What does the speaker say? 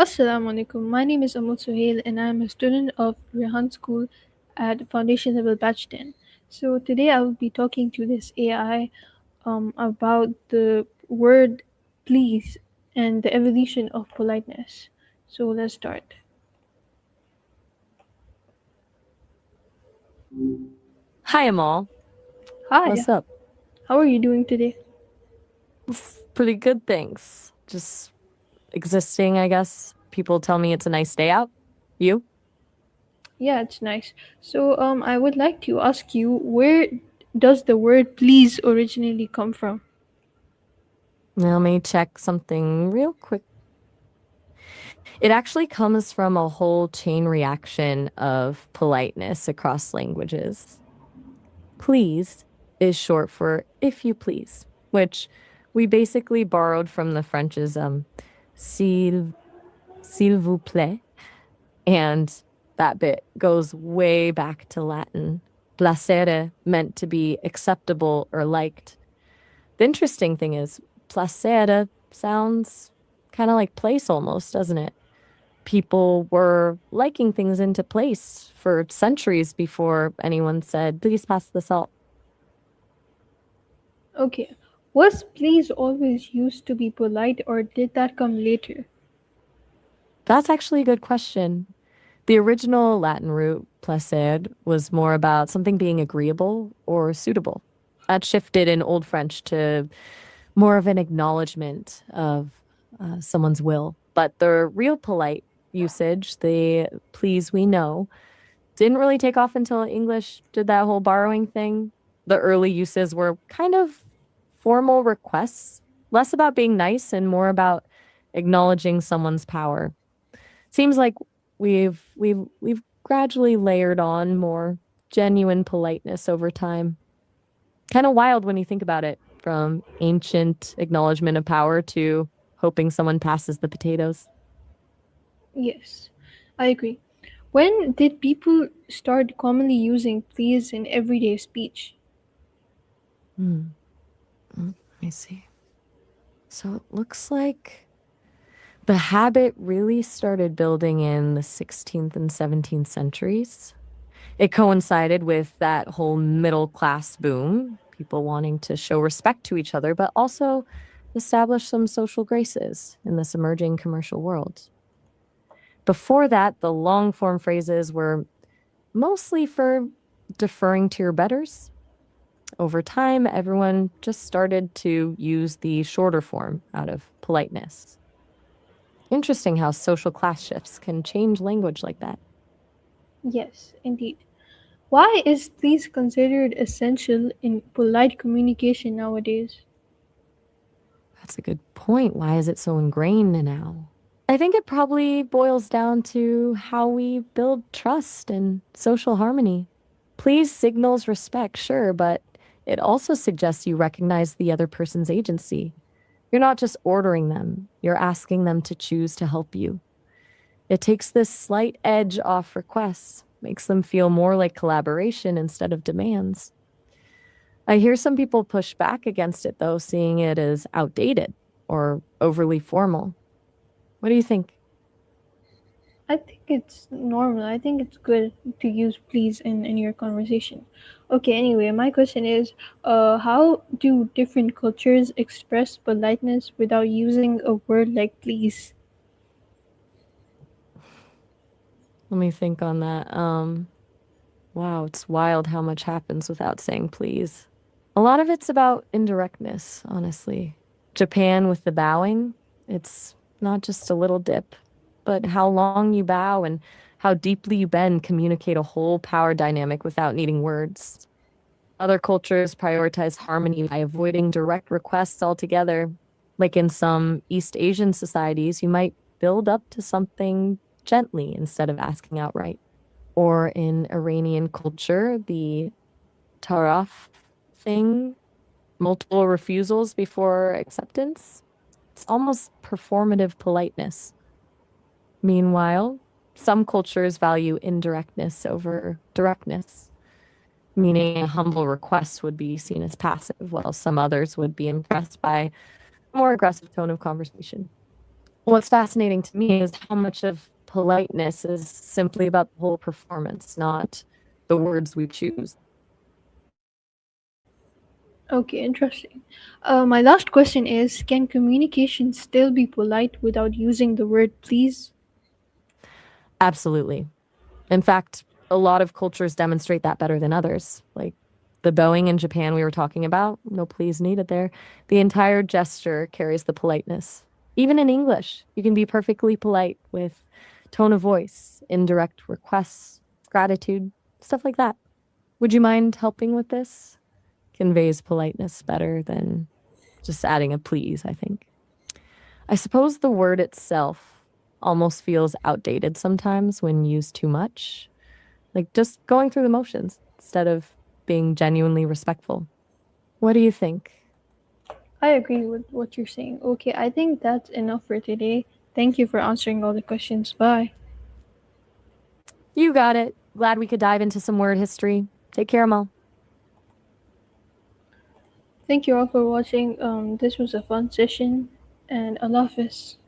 Assalamu alaikum. My name is Amul Suhail and I am a student of Rehan School at Foundation Level Batch 10. So today I will be talking to this AI about the word please and the evolution of politeness. So let's start. Hi, Amal. Hi, What's up? how are you doing today? Pretty good, thanks. Just existing, I guess. People tell me it's a nice day out. You? Yeah, it's nice. So I would like to ask you, where does the word please originally come from? Let me check something real quick. It actually comes from a whole chain reaction of politeness across languages. Please is short for if you please, which we basically borrowed from the French's s'il, s'il vous plaît. And that bit goes way back to Latin. Placere meant to be acceptable or liked. The interesting thing is, placere sounds kind of like place almost, doesn't it? People were liking things into place for centuries before anyone said, please pass the salt. Okay. Was please always used to be polite or did that come later? That's actually a good question. The original Latin root, placid, was more about something being agreeable or suitable. That shifted in Old French to more of an acknowledgement of someone's will. But the real polite usage, the please we know, didn't really take off until English did that whole borrowing thing. The early uses were kind of formal requests, less about being nice and more about acknowledging someone's power. Seems like we've gradually layered on more genuine politeness over time. Kind of wild when you think about it, from ancient acknowledgement of power to hoping someone passes the potatoes. Yes, I agree. When did people start commonly using please in everyday speech? Hmm. Let me see. So it looks like the habit really started building in the 16th and 17th centuries. It coincided with that whole middle class boom, people wanting to show respect to each other, but also establish some social graces in this emerging commercial world. Before that, the long form phrases were mostly for deferring to your betters. Over time, everyone just started to use the shorter form out of politeness. Interesting how social class shifts can change language like that. Yes, indeed. Why is please considered essential in polite communication nowadays? That's a good point. Why is it so ingrained now? I think it probably boils down to how we build trust and social harmony. Please signals respect, sure, but it also suggests you recognize the other person's agency. You're not just ordering them, you're asking them to choose to help you. It takes this slight edge off requests, makes them feel more like collaboration instead of demands. I hear some people push back against it, though, seeing it as outdated or overly formal. What do you think? I think it's normal. I think it's good to use please in your conversation. Okay, anyway, my question is how do different cultures express politeness without using a word like please? Let me think on that. Wow, it's wild how much happens without saying please. A lot of it's about indirectness, honestly. Japan with the bowing, it's not just a little dip, but how long you bow and how deeply you bend communicate a whole power dynamic without needing words. Other cultures prioritize harmony by avoiding direct requests altogether. Like in some East Asian societies, you might build up to something gently instead of asking outright. Or in Iranian culture, the taraf thing, multiple refusals before acceptance, it's almost performative politeness. Meanwhile, some cultures value indirectness over directness, meaning a humble request would be seen as passive, while some others would be impressed by a more aggressive tone of conversation. What's fascinating to me is how much of politeness is simply about the whole performance, not the words we choose. Okay, interesting. My last question is, can communication still be polite without using the word please? Absolutely. In fact, a lot of cultures demonstrate that better than others. Like the bowing in Japan we were talking about, no please needed there. The entire gesture carries the politeness. Even in English, you can be perfectly polite with tone of voice, indirect requests, gratitude, stuff like that. Would you mind helping with this? Conveys politeness better than just adding a please, I think. I suppose the word itself almost feels outdated sometimes when used too much, like just going through the motions instead of being genuinely respectful. What do you think? I agree with what you're saying. Okay, I think that's enough for today. Thank you for answering all the questions. Bye. You got it. Glad we could dive into some word history. Take care, Mal. Thank you all for watching. This was a fun session, and Allah Hafiz.